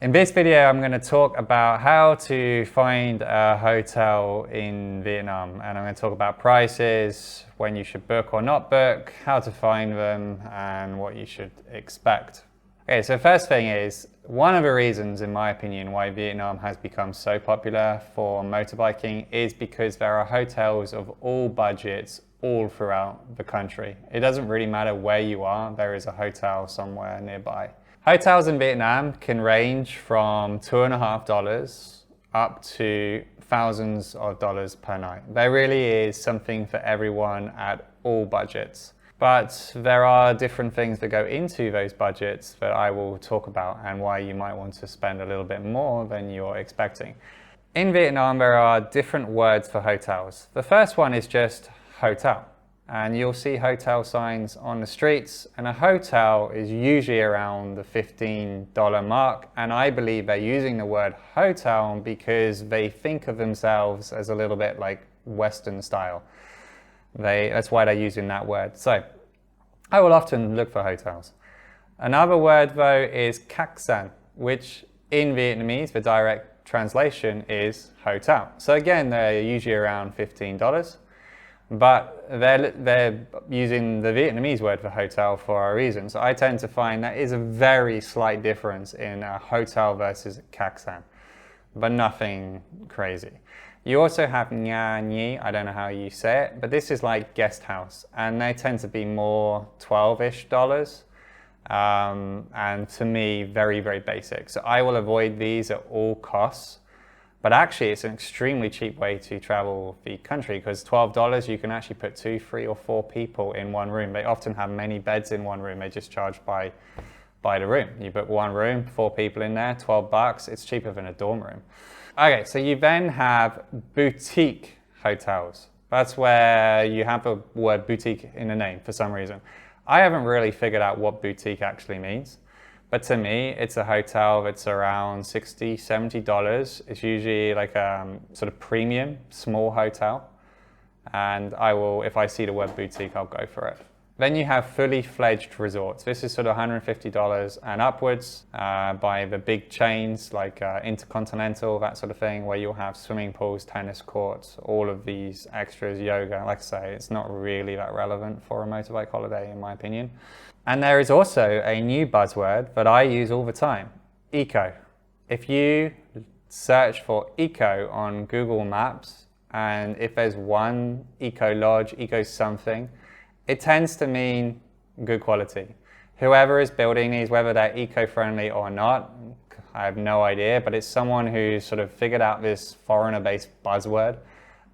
In this video, I'm going to talk about how to find a hotel in Vietnam, and I'm going to talk about prices, when you should book or not book, how to find them, and what you should expect. Okay, so first thing is, one of the reasons, in my opinion, why Vietnam has become so popular for motorbiking is because there are hotels of all budgets all throughout the country. It doesn't really matter where you are, there is a hotel somewhere nearby. Hotels in Vietnam can range from $2.50 up to thousands of dollars per night. There really is something for everyone at all budgets. But there are different things that go into those budgets that I will talk about and why you might want to spend a little bit more than you're expecting. In Vietnam, there are different words for hotels. The first one is just hotel. And you'll see hotel signs on the streets, and a hotel is usually around the $15 mark, and I believe they're using the word hotel because they think of themselves as a little bit like Western style. That's why they're using that word. So I will often look for hotels. Another word though is khách sạn, which in Vietnamese, the direct translation is hotel. So again, they're usually around $15. But they're using the Vietnamese word for hotel for a reason. So I tend to find that is a very slight difference in a hotel versus a khách sạn, but nothing crazy. You also have nhà nghỉ, I don't know how you say it, but this is like guest house, and they tend to be more 12-ish dollars. And to me, very, very basic. So I will avoid these at all costs. But actually, it's an extremely cheap way to travel the country because $12, you can actually put 2, 3, or 4 people in one room. They often have many beds in one room. They just charge by the room. You book one room, 4 people in there, $12. It's cheaper than a dorm room. Okay, so you then have boutique hotels. That's where you have the word boutique in the name for some reason. I haven't really figured out what boutique actually means. But to me, it's a hotel that's around $60, $70. It's usually like a sort of premium, small hotel. And I will, if I see the word boutique, I'll go for it. Then you have fully fledged resorts. This is sort of $150 and upwards by the big chains like Intercontinental, that sort of thing, where you'll have swimming pools, tennis courts, all of these extras, yoga. Like I say, it's not really that relevant for a motorbike holiday, in my opinion. And there is also a new buzzword that I use all the time, eco. If you search for eco on Google Maps, and if there's one eco lodge, eco something, it tends to mean good quality. Whoever is building these, whether they're eco-friendly or not, I have no idea, but it's someone who's sort of figured out this foreigner-based buzzword,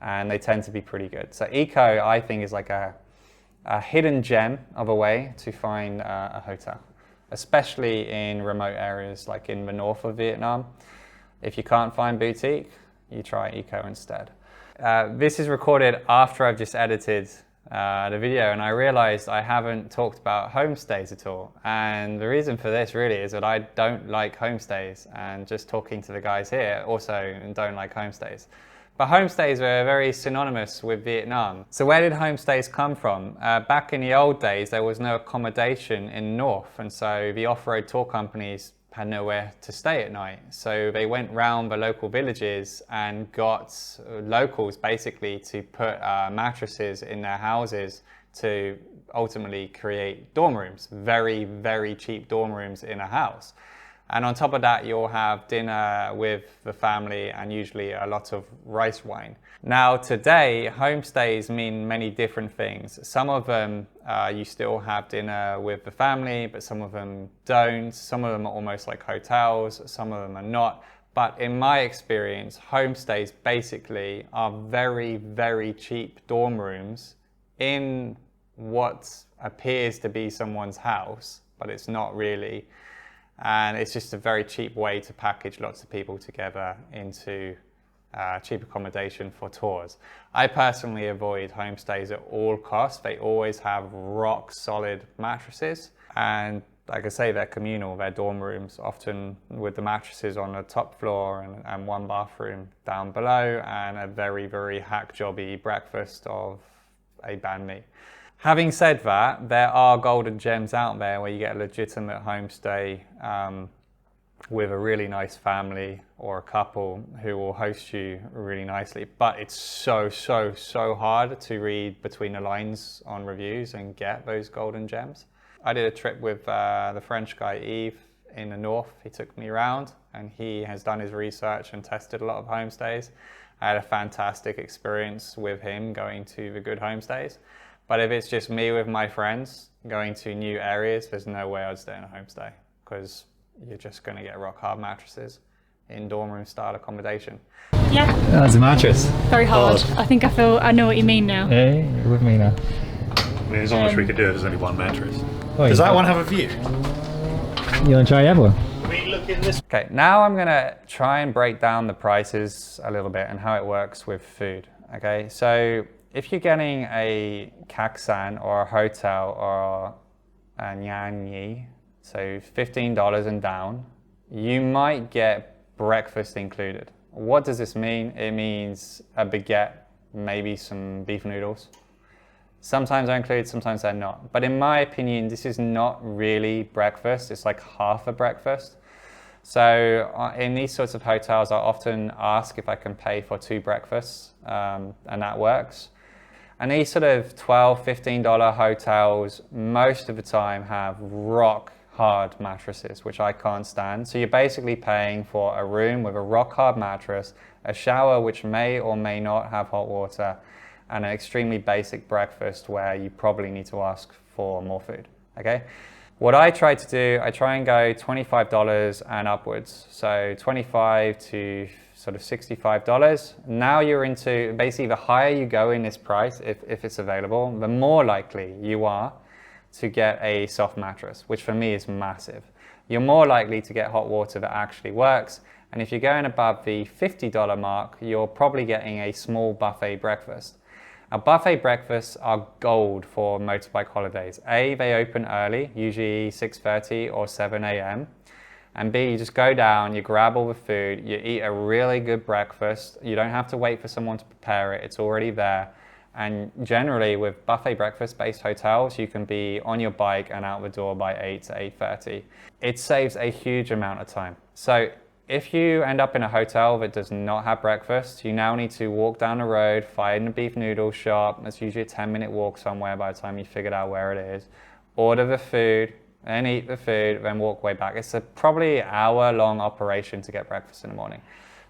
and they tend to be pretty good. So eco, I think, is like a hidden gem of a way to find a hotel, especially in remote areas like in the north of Vietnam. If you can't find boutique, you try eco instead. This is recorded after I've just edited the video, and I realized I haven't talked about homestays at all. And the reason for this really is that I don't like homestays, and just talking to the guys here also don't like homestays. But homestays are very synonymous with Vietnam. So where did homestays come from? Back in the old days, there was no accommodation in North, and so the off-road tour companies had nowhere to stay at night. So they went round the local villages and got locals basically to put mattresses in their houses to ultimately create dorm rooms. Very, very cheap dorm rooms in a house. And on top of that, you'll have dinner with the family and usually a lot of rice wine. Now today, homestays mean many different things. Some of them, you still have dinner with the family, but some of them don't. Some of them are almost like hotels, some of them are not. But in my experience, homestays basically are very, very cheap dorm rooms in what appears to be someone's house, but it's not really. And it's just a very cheap way to package lots of people together into cheap accommodation for tours. I personally avoid homestays at all costs. They always have rock solid mattresses, and like I say, they're communal, they're dorm rooms, often with the mattresses on the top floor and one bathroom down below, and a very, very hack jobby breakfast of a banh mi. Having said that, there are golden gems out there where you get a legitimate homestay with a really nice family or a couple who will host you really nicely. But it's so hard to read between the lines on reviews and get those golden gems. I did a trip with the French guy Yves in the north. He took me around and he has done his research and tested a lot of homestays. I had a fantastic experience with him going to the good homestays. But if it's just me with my friends going to new areas, there's no way I'd stay in a homestay, because you're just going to get rock hard mattresses in dorm room style accommodation. Yeah. That's a mattress. Very hard. I think I know what you mean now. Yeah, you're with me now. I mean, there's not much we could do if there's only one mattress. Oh, Does that one have a view? You want to try the other one? We look in this. Okay, now I'm going to try and break down the prices a little bit and how it works with food. Okay, so if you're getting a kaksan or a hotel or a nyanyi, so $15 and down, you might get breakfast included. What does this mean? It means a baguette, maybe some beef noodles. Sometimes they're included, sometimes they're not. But in my opinion, this is not really breakfast. It's like half a breakfast. So in these sorts of hotels, I often ask if I can pay for 2 breakfasts, and that works. And these sort of $12, $15 hotels, most of the time have rock hard mattresses, which I can't stand. So you're basically paying for a room with a rock hard mattress, a shower which may or may not have hot water, and an extremely basic breakfast where you probably need to ask for more food, okay? What I try to do, I try and go $25 and upwards. So $25 to sort of $65. Now you're into, basically the higher you go in this price, if it's available, the more likely you are to get a soft mattress, which for me is massive. You're more likely to get hot water that actually works. And if you're going above the $50 mark, you're probably getting a small buffet breakfast. Now, buffet breakfasts are gold for motorbike holidays. A, they open early, usually 6:30 or 7 a.m. And B, you just go down, you grab all the food, you eat a really good breakfast. You don't have to wait for someone to prepare it, it's already there. And generally with buffet breakfast based hotels, you can be on your bike and out the door by 8 to 8:30. It saves a huge amount of time. So if you end up in a hotel that does not have breakfast, you now need to walk down the road, find a beef noodle shop. That's usually a 10-minute walk somewhere by the time you figured out where it is. Order the food, then eat the food, then walk way back. It's a probably hour-long operation to get breakfast in the morning.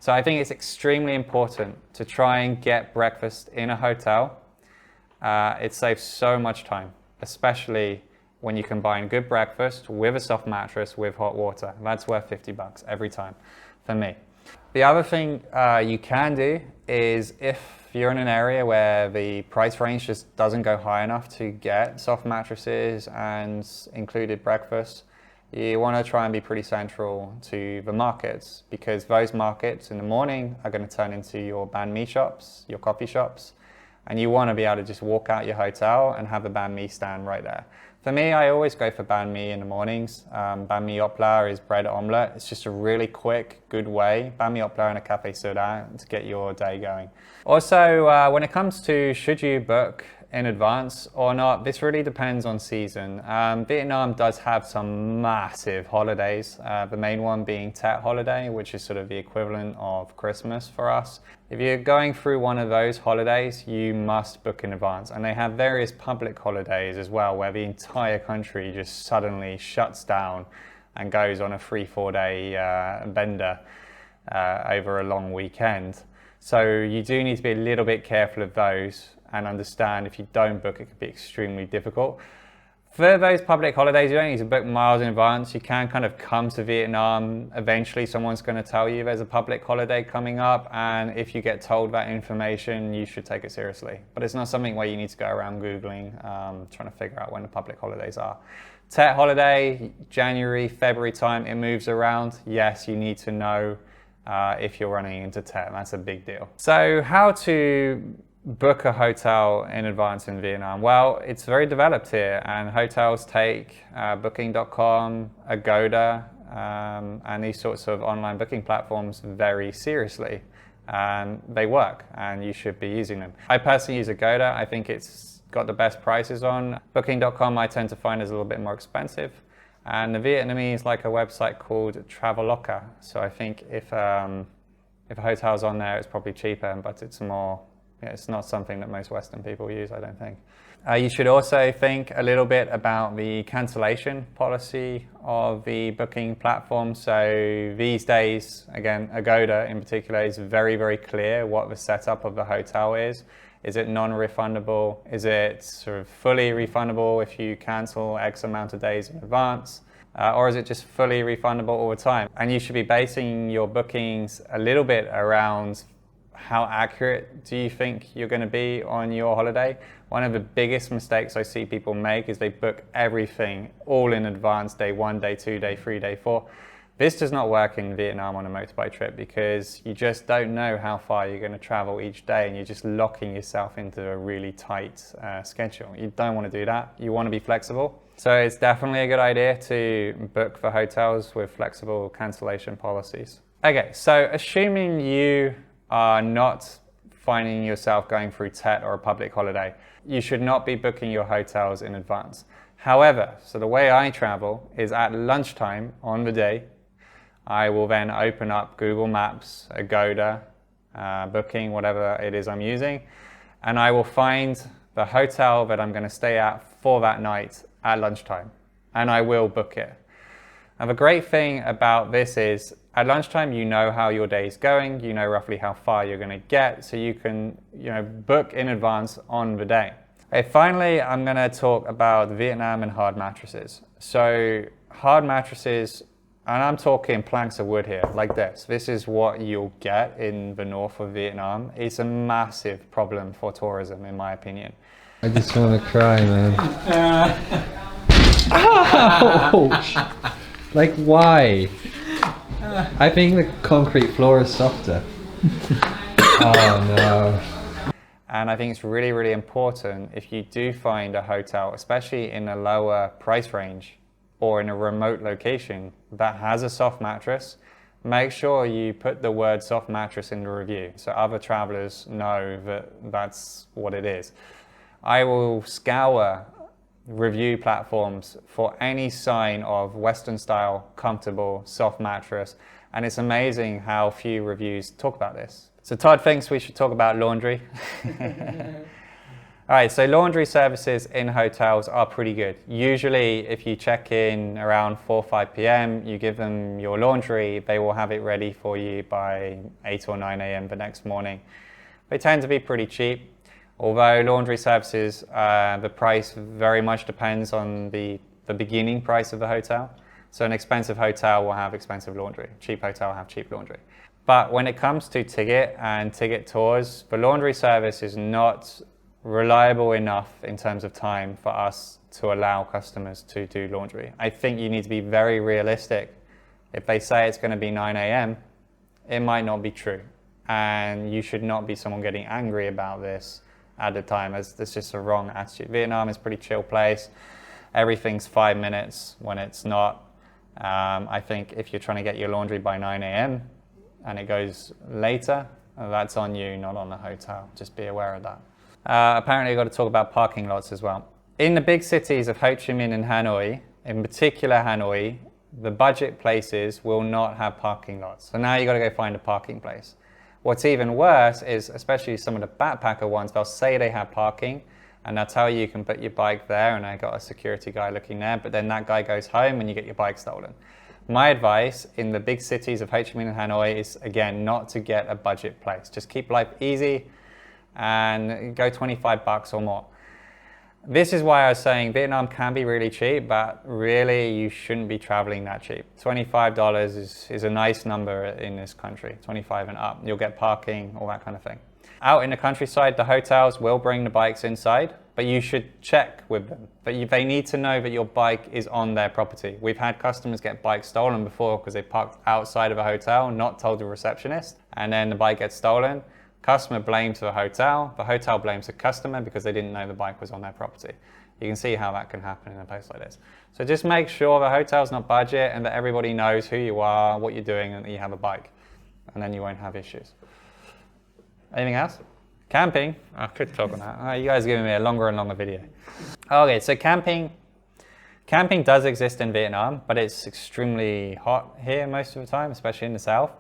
So I think it's extremely important to try and get breakfast in a hotel. It saves so much time, especially when you combine good breakfast with a soft mattress with hot water. That's worth $50 every time for me. The other thing you can do is, if you're in an area where the price range just doesn't go high enough to get soft mattresses and included breakfast, you want to try and be pretty central to the markets, because those markets in the morning are going to turn into your banh mi shops, your coffee shops, and you want to be able to just walk out your hotel and have the banh mi stand right there. For me, I always go for banh mi in the mornings. Banh mi opla is bread omelette. It's just a really quick, good way, banh mi opla and a café soda, to get your day going. Also, when it comes to should you book in advance or not, this really depends on season. Vietnam does have some massive holidays, the main one being Tet holiday, which is sort of the equivalent of Christmas for us. If you're going through one of those holidays, you must book in advance. And they have various public holidays as well, where the entire country just suddenly shuts down and goes on a 3-4 day bender over a long weekend. So you do need to be a little bit careful of those and understand if you don't book, it could be extremely difficult. For those public holidays, you don't need to book miles in advance. You can kind of come to Vietnam. Eventually, someone's going to tell you there's a public holiday coming up, and if you get told that information, you should take it seriously. But it's not something where you need to go around Googling, trying to figure out when the public holidays are. Tet holiday, January, February time, it moves around. Yes, you need to know if you're running into Tet. That's a big deal. So how to book a hotel in advance in Vietnam? Well, it's very developed here, and hotels take Booking.com, Agoda, and these sorts of online booking platforms very seriously. They work, and you should be using them. I personally use Agoda. I think it's got the best prices on. Booking.com I tend to find is a little bit more expensive. And the Vietnamese like a website called Traveloka. So I think if a hotel's on there, it's probably cheaper, but it's more, it's not something that most Western people use, I don't think. You should also think a little bit about the cancellation policy of the booking platform. So these days, again, Agoda in particular is very, very clear what the setup of the hotel is. Is it non-refundable? Is it sort of fully refundable if you cancel X amount of days in advance? Or is it just fully refundable all the time? And you should be basing your bookings a little bit around how accurate do you think you're going to be on your holiday. One of the biggest mistakes I see people make is they book everything all in advance, day 1, day 2, day 3, day 4. This does not work in Vietnam on a motorbike trip because you just don't know how far you're going to travel each day and you're just locking yourself into a really tight schedule. You don't want to do that. You want to be flexible. So it's definitely a good idea to book for hotels with flexible cancellation policies. Okay, so assuming you are not finding yourself going through Tet or a public holiday, you should not be booking your hotels in advance. However, so the way I travel is at lunchtime on the day, I will then open up Google Maps, Agoda, Booking, whatever it is I'm using, and I will find the hotel that I'm going to stay at for that night at lunchtime, and I will book it. Now the great thing about this is at lunchtime you know how your day is going, you know roughly how far you're going to get, so you can book in advance on the day. Okay, finally I'm going to talk about Vietnam and hard mattresses. So hard mattresses, and I'm talking planks of wood here, like this. This is what you'll get in the north of Vietnam. It's a massive problem for tourism, in my opinion. I just want to cry, man. Ouch! Like, why? I think the concrete floor is softer. Oh no. And I think it's really, really important if you do find a hotel, especially in a lower price range or in a remote location that has a soft mattress, make sure you put the word soft mattress in the review so other travelers know that that's what it is. I will scour review platforms for any sign of Western style, comfortable, soft mattress, and it's amazing how few reviews talk about this. So Todd thinks we should talk about laundry. All right, so laundry services in hotels are pretty good. Usually if you check in around 4 or 5 p.m, you give them your laundry, they will have it ready for you by 8 or 9 a.m. the next morning. They tend to be pretty cheap. Although laundry services, the price very much depends on the beginning price of the hotel. So an expensive hotel will have expensive laundry. Cheap hotel will have cheap laundry. But when it comes to ticket and ticket tours, the laundry service is not reliable enough in terms of time for us to allow customers to do laundry. I think you need to be very realistic. If they say it's going to be 9 a.m, it might not be true. And you should not be someone getting angry about this at the time, as that's just a wrong attitude. Vietnam is a pretty chill place. Everything's 5 minutes when it's not. I think if you're trying to get your laundry by 9 a.m. and it goes later, that's on you, not on the hotel. Just be aware of that. Apparently I've got to talk about parking lots as well. In the big cities of Ho Chi Minh and Hanoi, in particular Hanoi, the budget places will not have parking lots. So now you've got to go find a parking place. What's even worse is, especially some of the backpacker ones, they'll say they have parking and they'll tell you you can put your bike there, and I got a security guy looking there, but then that guy goes home and you get your bike stolen. My advice in the big cities of Ho Chi Minh and Hanoi is, again, not to get a budget place. Just keep life easy and go 25 bucks or more. This is why I was saying Vietnam can be really cheap, but really you shouldn't be traveling that cheap. $25 is a nice number in this country, 25 and up. You'll get parking, all that kind of thing. Out in the countryside, the hotels will bring the bikes inside, but you should check with them. They need to know that your bike is on their property. We've had customers get bikes stolen before because they parked outside of a hotel, not told the receptionist, and then the bike gets stolen. Customer blames the hotel blames the customer because they didn't know the bike was on their property. You can see how that can happen in a place like this. So just make sure the hotel's not budget and that everybody knows who you are, what you're doing, and that you have a bike. And then you won't have issues. Anything else? Camping. I could talk on that. You guys are giving me a longer and longer video. Okay, so camping. Camping does exist in Vietnam, but it's extremely hot here most of the time, especially in the south.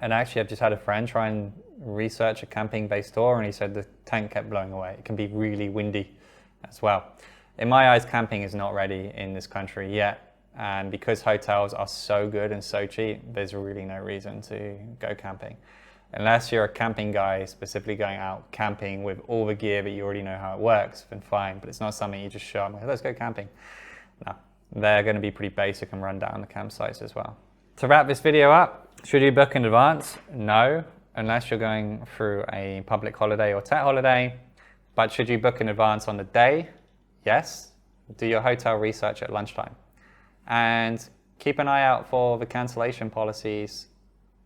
And actually, I've just had a friend try and research a camping-based tour, and he said the tent kept blowing away. It can be really windy as well. In my eyes, camping is not ready in this country yet. And because hotels are so good and so cheap, there's really no reason to go camping. Unless you're a camping guy specifically going out camping with all the gear that you already know how it works, then fine. But it's not something you just show up and go, let's go camping. No, they're going to be pretty basic and run down the campsites as well. To wrap this video up, should you book in advance? No, unless you're going through a public holiday or tech holiday. But should you book in advance on the day? Yes. Do your hotel research at lunchtime. And keep an eye out for the cancellation policies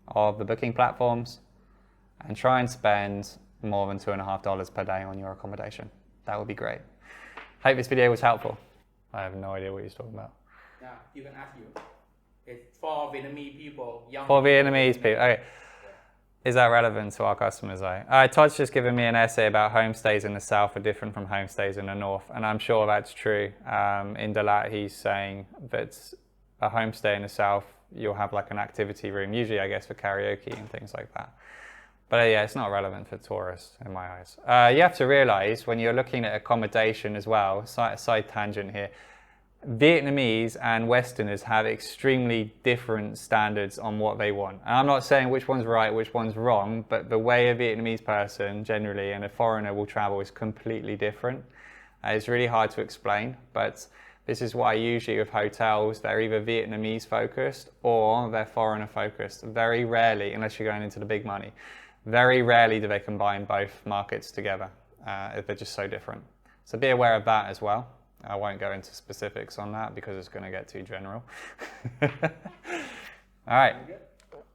of the booking platforms, and try and spend more than $2.50 per day on your accommodation. That would be great. Hope this video was helpful. I have no idea what he's talking about. Yeah, you can ask you. It's for Vietnamese people. Young For Vietnamese people. Okay. Is that relevant to our customers though? Todd's just given me an essay about homestays in the south are different from homestays in the north, and I'm sure that's true. In Dalat, he's saying that a homestay in the south, you'll have like an activity room, usually I guess for karaoke and things like that. But yeah, it's not relevant for tourists in my eyes. You have to realize when you're looking at accommodation as well, side tangent here, Vietnamese and Westerners have extremely different standards on what they want. And I'm not saying which one's right, which one's wrong, but the way a Vietnamese person generally and a foreigner will travel is completely different. It's really hard to explain, but this is why usually with hotels, they're either Vietnamese focused or they're foreigner focused. Very rarely, unless you're going into the big money, very rarely do they combine both markets together. They're just so different. So be aware of that as well. I won't go into specifics on that because it's going to get too general. All right.